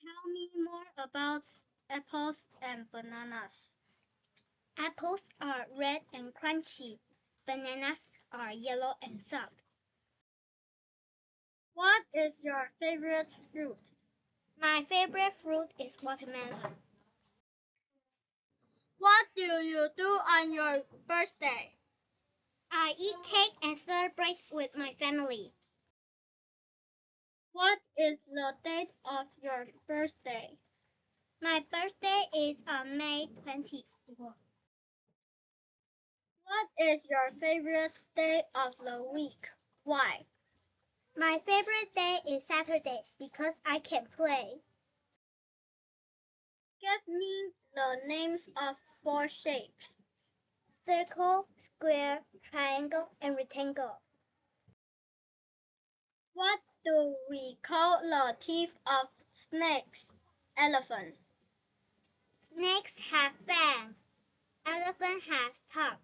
Tell me more about apples and bananas. Apples are red and crunchy. Bananas are yellow and soft. What is your favorite fruit? My favorite fruit is watermelon. What do you do on your birthday? I eat cake and celebrate with my family. What is the date of your birthday? My birthday is on May 24th. What is your favorite day of the week? Why? My favorite day is Saturday because I can play. Give me the names of four shapes. Circle, square, triangle, and rectangle. What do we call the teeth of snakes? Elephants. Snakes have fangs. Elephant has tongue.